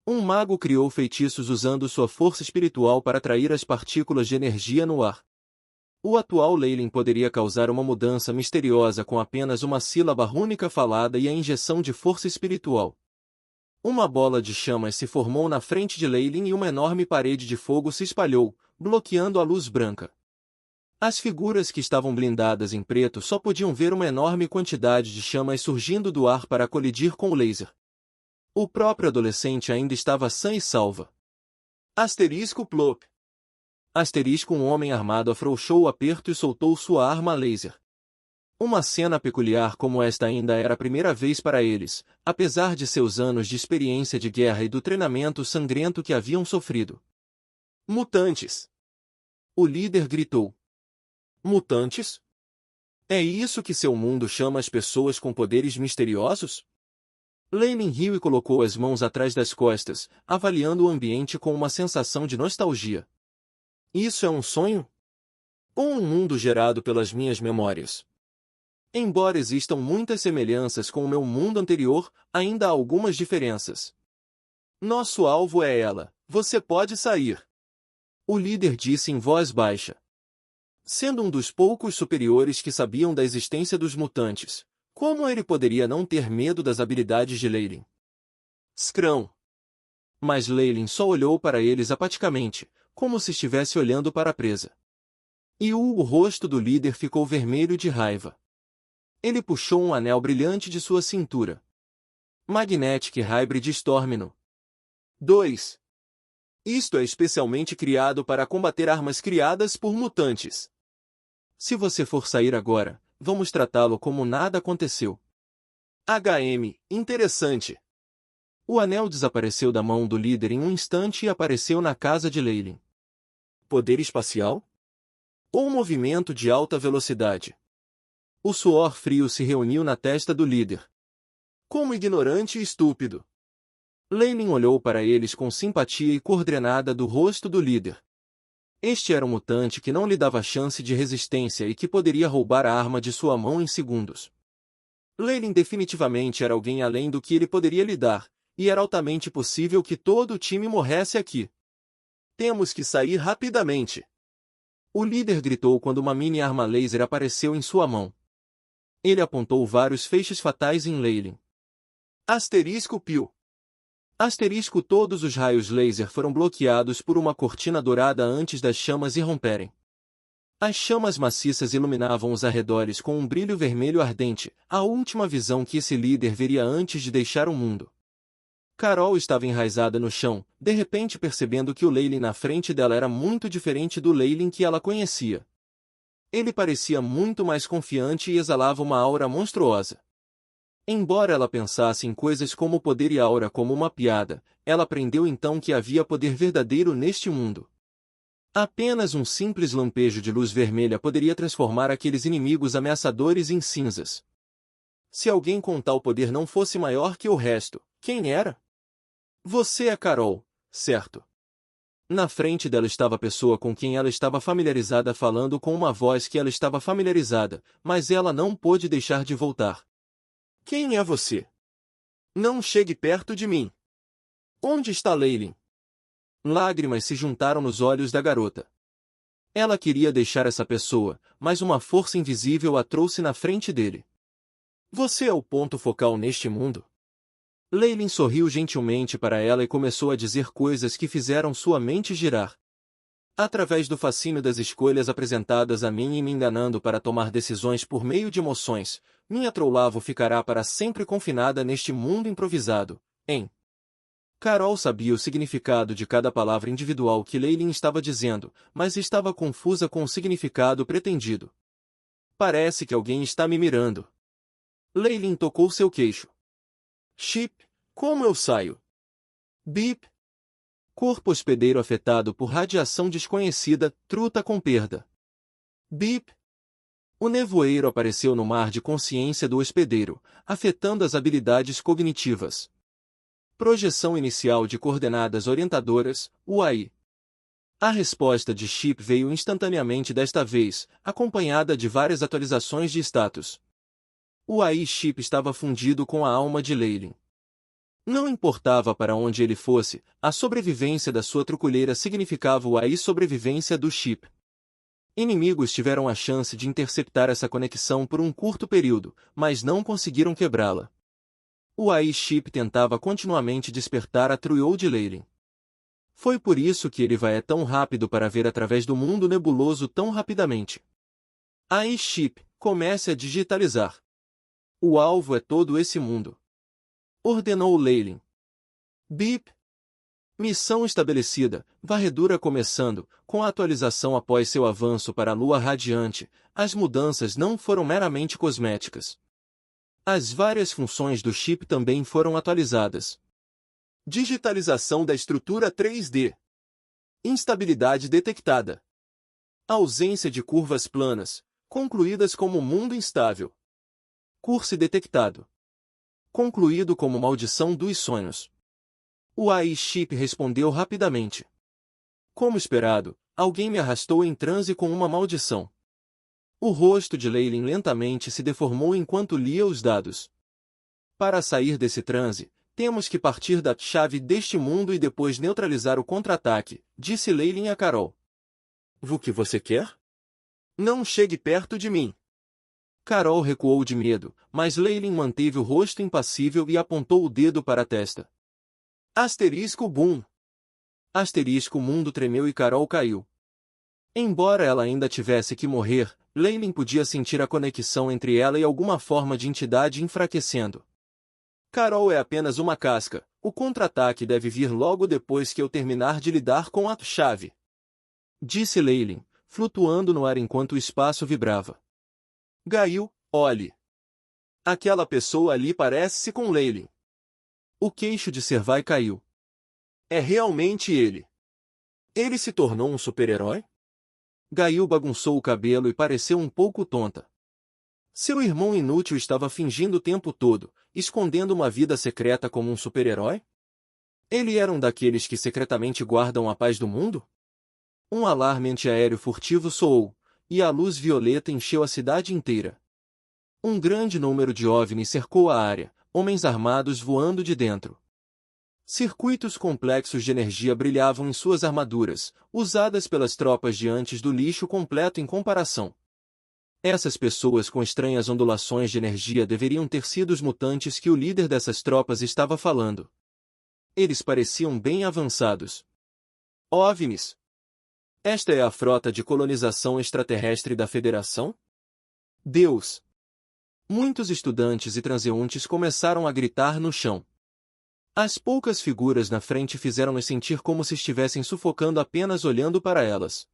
Um mago criou feitiços usando sua força espiritual para atrair as partículas de energia no ar. O atual Leyline poderia causar uma mudança misteriosa com apenas uma sílaba rúnica falada e a injeção de força espiritual. Uma bola de chamas se formou na frente de Leyline e uma enorme parede de fogo se espalhou, bloqueando a luz branca. As figuras que estavam blindadas em preto só podiam ver uma enorme quantidade de chamas surgindo do ar para colidir com o laser. O próprio adolescente ainda estava sã e salva. Asterisco plop. Asterisco um homem armado afrouxou o aperto e soltou sua arma laser. Uma cena peculiar como esta ainda era a primeira vez para eles, apesar de seus anos de experiência de guerra e do treinamento sangrento que haviam sofrido. Mutantes! O líder gritou. Mutantes? É isso que seu mundo chama as pessoas com poderes misteriosos? Leyline riu e colocou as mãos atrás das costas, avaliando o ambiente com uma sensação de nostalgia. Isso é um sonho? Ou um mundo gerado pelas minhas memórias? Embora existam muitas semelhanças com o meu mundo anterior, ainda há algumas diferenças. Nosso alvo é ela. Você pode sair. O líder disse em voz baixa. Sendo um dos poucos superiores que sabiam da existência dos mutantes, como ele poderia não ter medo das habilidades de Leyline? Scrum. Mas Leyline só olhou para eles apaticamente, como se estivesse olhando para a presa. E o rosto do líder ficou vermelho de raiva. Ele puxou um anel brilhante de sua cintura. Magnetic Hybrid Stormino. 2. Isto é especialmente criado para combater armas criadas por mutantes. Se você for sair agora, vamos tratá-lo como nada aconteceu. Interessante. O anel desapareceu da mão do líder em um instante e apareceu na casa de Leyline. Poder espacial? Ou movimento de alta velocidade? O suor frio se reuniu na testa do líder. Como ignorante e estúpido. Leyline olhou para eles com simpatia e coordenada do rosto do líder. Este era um mutante que não lhe dava chance de resistência e que poderia roubar a arma de sua mão em segundos. Leyline definitivamente era alguém além do que ele poderia lhe dar, e era altamente possível que todo o time morresse aqui. Temos que sair rapidamente. O líder gritou quando uma mini arma laser apareceu em sua mão. Ele apontou vários feixes fatais em Leyline. Asterisco Pio. Asterisco todos os raios laser foram bloqueados por uma cortina dourada antes das chamas irromperem. As chamas maciças iluminavam os arredores com um brilho vermelho ardente, a última visão que esse líder veria antes de deixar o mundo. Carol estava enraizada no chão, de repente percebendo que o Leyline na frente dela era muito diferente do Leyline que ela conhecia. Ele parecia muito mais confiante e exalava uma aura monstruosa. Embora ela pensasse em coisas como poder e aura como uma piada, ela aprendeu então que havia poder verdadeiro neste mundo. Apenas um simples lampejo de luz vermelha poderia transformar aqueles inimigos ameaçadores em cinzas. Se alguém com tal poder não fosse maior que o resto, quem era? Você é Carol, certo? Na frente dela estava a pessoa com quem ela estava familiarizada falando com uma voz que ela estava familiarizada, mas ela não pôde deixar de voltar. Quem é você? Não chegue perto de mim. Onde está Leyline? Lágrimas se juntaram nos olhos da garota. Ela queria deixar essa pessoa, mas uma força invisível a trouxe na frente dele. Você é o ponto focal neste mundo? Leyline sorriu gentilmente para ela e começou a dizer coisas que fizeram sua mente girar. Através do fascínio das escolhas apresentadas a mim e me enganando para tomar decisões por meio de emoções, minha Trollavo ficará para sempre confinada neste mundo improvisado, hein? Carol sabia o significado de cada palavra individual que Leyline estava dizendo, mas estava confusa com o significado pretendido. Parece que alguém está me mirando. Leyline tocou seu queixo. Chip, como eu saio? Bip. Corpo hospedeiro afetado por radiação desconhecida, truta com perda. Bip. O nevoeiro apareceu no mar de consciência do hospedeiro, afetando as habilidades cognitivas. Projeção inicial de coordenadas orientadoras, UAI. A resposta de Chip veio instantaneamente desta vez, acompanhada de várias atualizações de status. O AI Chip estava fundido com a alma de Leyline. Não importava para onde ele fosse, a sobrevivência da sua truculheira significava a sobrevivência do chip. Inimigos tiveram a chance de interceptar essa conexão por um curto período, mas não conseguiram quebrá-la. O AI-chip tentava continuamente despertar a Truiou de Leyline. Foi por isso que ele vai tão rápido para ver através do mundo nebuloso tão rapidamente. AI-chip, comece a digitalizar. O alvo é todo esse mundo. Ordenou Leyline. Bip. Missão estabelecida, varredura começando, com a atualização após seu avanço para a Lua Radiante, as mudanças não foram meramente cosméticas. As várias funções do chip também foram atualizadas. Digitalização da estrutura 3D. Instabilidade detectada. Ausência de curvas planas, concluídas como mundo instável. Curse detectado. Concluído como maldição dos sonhos. O AI-chip respondeu rapidamente. Como esperado, alguém me arrastou em transe com uma maldição. O rosto de Leyline lentamente se deformou enquanto lia os dados. Para sair desse transe, temos que partir da chave deste mundo e depois neutralizar o contra-ataque, disse Leyline a Carol. O que você quer? Não chegue perto de mim. Carol recuou de medo, mas Leyline manteve o rosto impassível e apontou o dedo para a testa. Asterisco boom. Asterisco mundo tremeu e Carol caiu. Embora ela ainda tivesse que morrer, Leyline podia sentir a conexão entre ela e alguma forma de entidade enfraquecendo. Carol é apenas uma casca, o contra-ataque deve vir logo depois que eu terminar de lidar com a chave. Disse Leyline, flutuando no ar enquanto o espaço vibrava. Gail, olhe. Aquela pessoa ali parece-se com Leyline. O queixo de Servai caiu. É realmente ele. Ele se tornou um super-herói? Gail bagunçou o cabelo e pareceu um pouco tonta. Seu irmão inútil estava fingindo o tempo todo, escondendo uma vida secreta como um super-herói? Ele era um daqueles que secretamente guardam a paz do mundo? Um alarme antiaéreo furtivo soou, e a luz violeta encheu a cidade inteira. Um grande número de OVNIs cercou a área, homens armados voando de dentro. Circuitos complexos de energia brilhavam em suas armaduras, usadas pelas tropas diante do lixo completo em comparação. Essas pessoas com estranhas ondulações de energia deveriam ter sido os mutantes que o líder dessas tropas estava falando. Eles pareciam bem avançados. OVNIs. Esta é a frota de colonização extraterrestre da Federação? Deus! Muitos estudantes e transeuntes começaram a gritar no chão. As poucas figuras na frente fizeram-nos sentir como se estivessem sufocando apenas olhando para elas.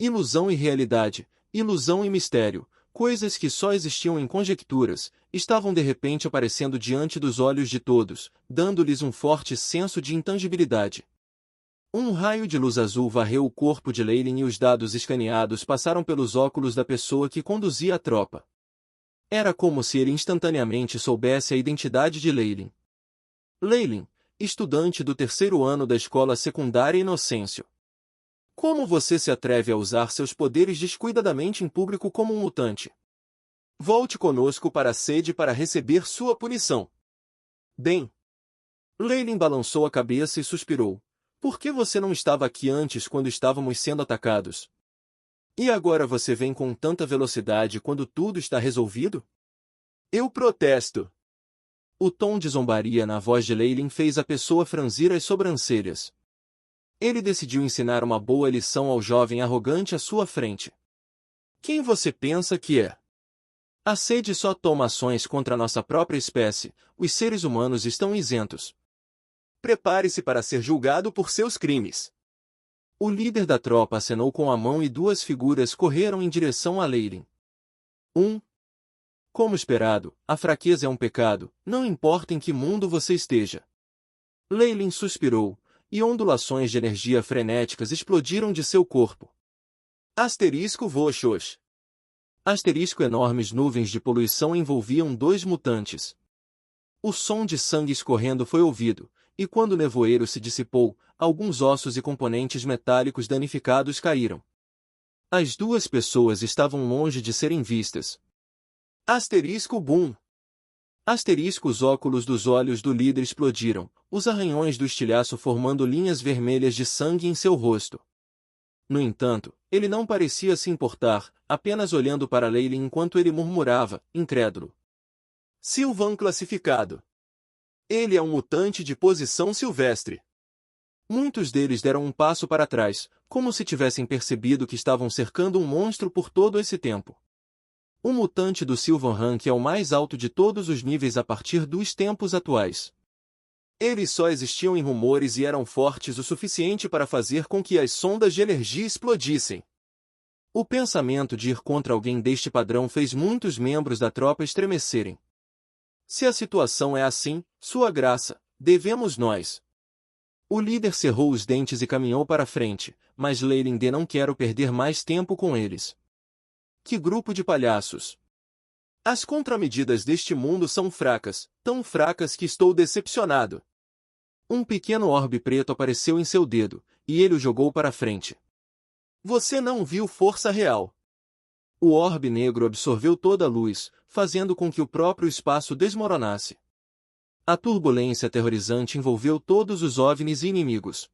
Ilusão e realidade, ilusão e mistério, coisas que só existiam em conjecturas, estavam de repente aparecendo diante dos olhos de todos, dando-lhes um forte senso de intangibilidade. Um raio de luz azul varreu o corpo de Leyline e os dados escaneados passaram pelos óculos da pessoa que conduzia a tropa. Era como se ele instantaneamente soubesse a identidade de Leyline. Leyline, estudante do 3º ano da escola secundária Inocêncio. Como você se atreve a usar seus poderes descuidadamente em público como um mutante? Volte conosco para a sede para receber sua punição. Bem. Leyline balançou a cabeça e suspirou. Por que você não estava aqui antes quando estávamos sendo atacados? E agora você vem com tanta velocidade quando tudo está resolvido? Eu protesto. O tom de zombaria na voz de Leyline fez a pessoa franzir as sobrancelhas. Ele decidiu ensinar uma boa lição ao jovem arrogante à sua frente. Quem você pensa que é? A sede só toma ações contra nossa própria espécie, os seres humanos estão isentos. Prepare-se para ser julgado por seus crimes. O líder da tropa acenou com a mão e duas figuras correram em direção a Leyline. Como esperado, a fraqueza é um pecado, não importa em que mundo você esteja. Leyline suspirou, e ondulações de energia frenéticas explodiram de seu corpo. Asterisco voxos. Asterisco enormes nuvens de poluição envolviam 2 mutantes. O som de sangue escorrendo foi ouvido, e quando o nevoeiro se dissipou, alguns ossos e componentes metálicos danificados caíram. As 2 pessoas estavam longe de serem vistas. Asterisco boom. Os óculos dos olhos do líder explodiram, os arranhões do estilhaço formando linhas vermelhas de sangue em seu rosto. No entanto, ele não parecia se importar, apenas olhando para Leyline enquanto ele murmurava, incrédulo. Sylvan classificado. Ele é um mutante de posição silvestre. Muitos deles deram um passo para trás, como se tivessem percebido que estavam cercando um monstro por todo esse tempo. O mutante do Sylvan Rank é o mais alto de todos os níveis a partir dos tempos atuais. Eles só existiam em rumores e eram fortes o suficiente para fazer com que as sondas de energia explodissem. O pensamento de ir contra alguém deste padrão fez muitos membros da tropa estremecerem. Se a situação é assim, sua graça, devemos nós. O líder cerrou os dentes e caminhou para frente, mas Leyline não quero perder mais tempo com eles. Que grupo de palhaços! As contramedidas deste mundo são fracas, tão fracas que estou decepcionado. Um pequeno orbe preto apareceu em seu dedo, e ele o jogou para frente. Você não viu força real. O orbe negro absorveu toda a luz, fazendo com que o próprio espaço desmoronasse. A turbulência aterrorizante envolveu todos os OVNIs inimigos.